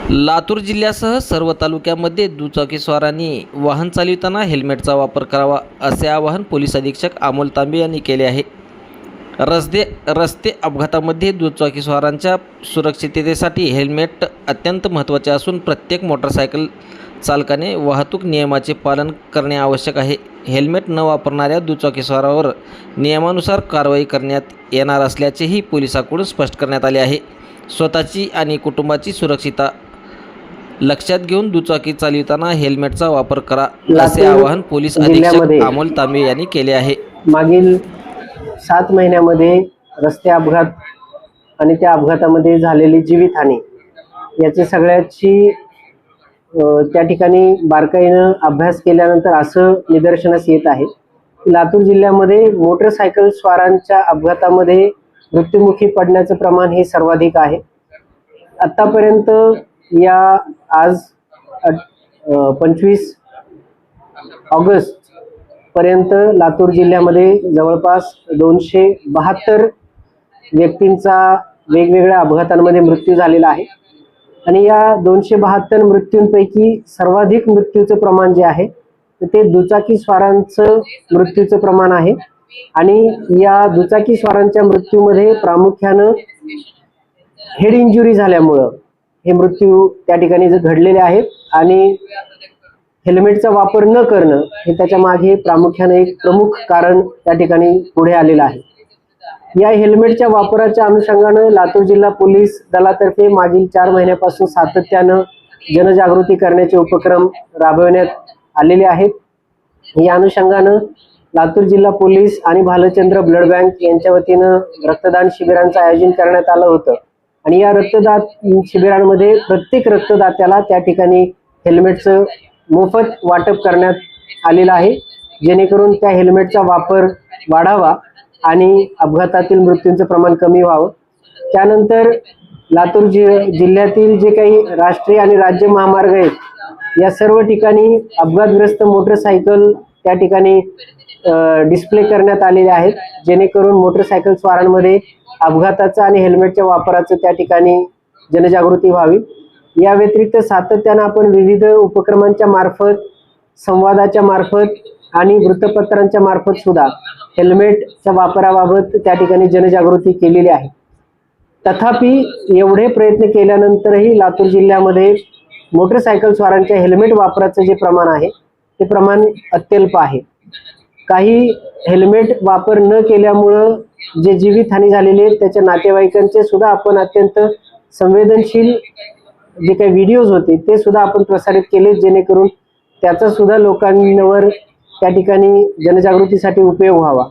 लातूर जिल्ह्यासह सर्व तालुक्यामध्ये दुचाकीस्वारांनी वाहन चालविताना हेल्मेटचा वापर करावा असे आवाहन पोलीस अधीक्षक अमोल तांबे यांनी केले आहे। रस्ते अपघातामध्ये दुचाकीस्वारांच्या सुरक्षिततेसाठी हेल्मेट अत्यंत महत्त्वाचे असून प्रत्येक मोटारसायकल चालकाने वाहतूक नियमाचे पालन करणे आवश्यक आहे। हेल्मेट न वापरणाऱ्या दुचाकीस्वारावर नियमानुसार कारवाई करण्यात येणार असल्याचेही पोलिसांकडून स्पष्ट करण्यात आले आहे। स्वतःची आणि कुटुंबाची सुरक्षितता लक्षात घेऊन दुचाकी चालविताना हेल्मेटचा वापर करा असे आवाहन पोलीस अधीक्षक अमोल तांबे यांनी केले आहे। मागील 7 महिन्यामध्ये रस्ते अपघात आणि त्या अपघातामध्ये झालेली जीवितहानी याची सगळ्याची त्या ठिकाणी बारकाईनं अभ्यास केल्यानंतर असं निदर्शनास येत आहे की लातूर जिल्ह्यामध्ये मोटरसायकल स्वारांच्या अपघातामध्ये मृत्युमुखी पडण्याचं प्रमाण हे सर्वाधिक आहे। आतापर्यंत या आज 25 ऑगस्ट पर्यंत लातूर जिल्ह्यामध्ये जवळपास 272 व्यक्तींचा वेगवेगळ्या अपघातांमध्ये मृत्यू झालेला आहे आणि या 272 मृत्यूंपैकी सर्वाधिक मृत्यूचं प्रमाण जे आहे ते दुचाकी स्वारांचं मृत्यूचं प्रमाण आहे आणि या दुचाकी स्वारांच्या मृत्यूमध्ये प्रामुख्यानं हेड इंजुरी झाल्यामुळं हे मृत्यू त्या ठिकाणी घडलेले आहेत आणि हेल्मेटचा वापर न करणं हे त्याच्या मागे प्रामुख्याने एक प्रमुख कारण त्या ठिकाणी पुढे आलेलं आहे। या हेल्मेटच्या वापराच्या अनुषंगानं लातूर जिल्हा पोलीस दलातर्फे मागील 4 महिन्यापासून सातत्यानं जनजागृती करण्याचे उपक्रम राबवण्यात आलेले आहेत। या अनुषंगानं लातूर जिल्हा पोलीस आणि भालचंद्र ब्लड बँक यांच्या वतीनं रक्तदान शिबिरांचं आयोजन करण्यात आलं होतं आणि या रक्तदान शिबिरांमध्ये प्रत्येक रक्तदात्याला त्या ठिकाणी हेल्मेटचं मोफत वाटप करण्यात आलेलं आहे, जेणेकरून त्या हेल्मेटचा वापर वाढावा आणि अपघातातील मृत्यूंचं प्रमाण कमी व्हावं। त्यानंतर लातूर जिल्ह्यातील जे काही राष्ट्रीय आणि राज्य महामार्ग आहेत या सर्व ठिकाणी अपघातग्रस्त मोटरसायकल त्या ठिकाणी डिस्प्ले करण्यात आलेले आहेत, जेणेकरून मोटरसायकल स्वारांमध्ये अपघाताचा आणि हेल्मेटच्या वापराचं त्या ठिकाणी जनजागृती व्हावी। या व्यतिरिक्त सातत्यानं आपण विविध उपक्रमांच्या मार्फत, संवादाच्या मार्फत आणि वृत्तपत्रांच्या मार्फत सुद्धा हेल्मेटच्या वापराबाबत त्या ठिकाणी जनजागृती केलेली आहे। तथापि एवढे प्रयत्न केल्यानंतरही लातूर जिल्ह्यामध्ये मोटरसायकल स्वारांच्या हेल्मेट वापराचं जे प्रमाण आहे ते प्रमाण अत्यल्प आहे। काही हेल्मेट वापर न केल्यामुळं जे जीवितहानी झालेली आहे त्याच्या नातेवाईकांचे सुद्धा आपण अत्यंत संवेदनशील जे काही व्हिडिओज होते ते सुद्धा आपण प्रसारित केले, जेणेकरून त्याचा सुद्धा लोकांवर त्या ठिकाणी जनजागृतीसाठी उपयोग व्हावा।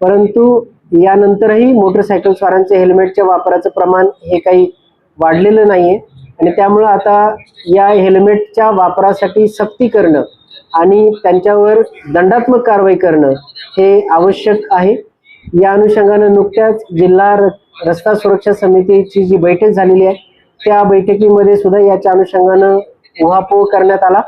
परंतु यानंतरही मोटरसायकल स्वारांच्या हेल्मेटच्या वापराचं प्रमाण हे काही वाढलेलं नाहीये आणि त्यामुळं आता या हेल्मेटच्या वापरासाठी सक्ती करणं आणि त्यांच्यावर दंडात्मक कारवाई करणं हे आवश्यक आहे। या अनुषंगानं नुकत्याच जिल्हा रस्ता सुरक्षा समितीची जी बैठक झालेली आहे त्या बैठकीमध्ये सुद्धा याच्या अनुषंगानं उहापोह करण्यात आला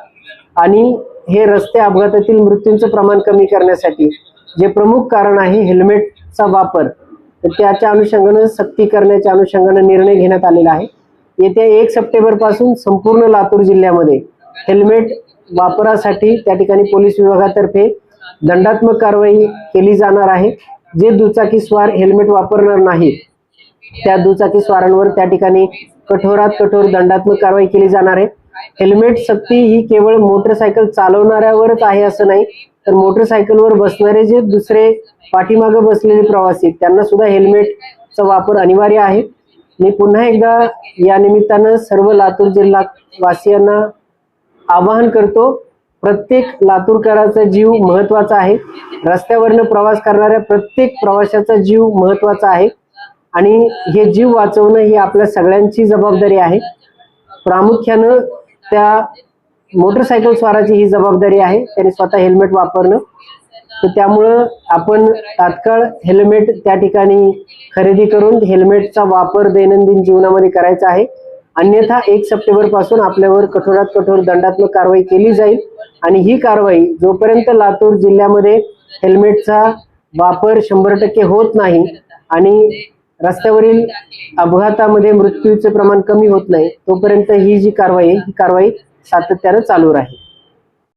आणि हे रस्ते अपघातातील मृत्यूंचं प्रमाण कमी करण्यासाठी जे प्रमुख कारण आहे हेल्मेटचा वापर, तर त्याच्या अनुषंगानं सक्ती करण्याच्या अनुषंगानं निर्णय घेण्यात आलेला आहे। येत्या 1 सप्टेंबर पासून संपूर्ण लातूर जिल्ह्यामध्ये हेल्मेट वापरासाठी त्या ठिकाणी पोलीस विभागातर्फे दंडात्मक कारवाई केली जाणार आहे। जे दुचाकी स्वार हेल्मेट वापरणार नाहीत त्या दुचाकी स्वारांवर त्या ठिकाणी कठोरात कठोर दंडात्मक कारवाई केली जाणार आहे। हेल्मेट सक्ती ही केवळ मोटरसायकल चालवणाऱ्यावरच आहे असं नाही, तर मोटरसायकलवर बसणारे जे दुसरे पाठीमागे बसलेले प्रवासी त्यांना सुद्धा हेल्मेटचा वापर अनिवार्य आहे। मी पुन्हा एकदा या निमित्तानं सर्व लातूर जिल्हा वासियांना आवाहन करतो, प्रत्येक लातूरकराचा जीव महत्त्वाचा आहे। रस्त्यावरनं प्रवास करणाऱ्या प्रत्येक प्रवाशाचा जीव महत्त्वाचा आहे आणि हे जीव वाचवणं ही आपल्या सगळ्यांची जबाबदारी आहे। प्रामुख्यानं त्या मोटरसायकल स्वाराची ही जबाबदारी आहे, त्यांनी स्वतः हेल्मेट वापरणं। तर त्यामुळं आपण तात्काळ हेल्मेट त्या ठिकाणी खरेदी करून हेल्मेटचा वापर दैनंदिन जीवनामध्ये करायचा आहे, अन्यथा 1 सप्टेंबर पासून आपल्यावर कठोरात कठोर दंडात्मक कारवाई केली जाईल आणि ही कारवाई जोपर्यंत लातूर जिल्ह्यामध्ये हेल्मेटचा वापर 100% होत नाही आणि रस्त्यावरील अपघातामध्ये मृत्यूचे प्रमाण कमी होत नाही तोपर्यंत ही जी कारवाई आहे, ही कारवाई सातत्यानं चालू राहील.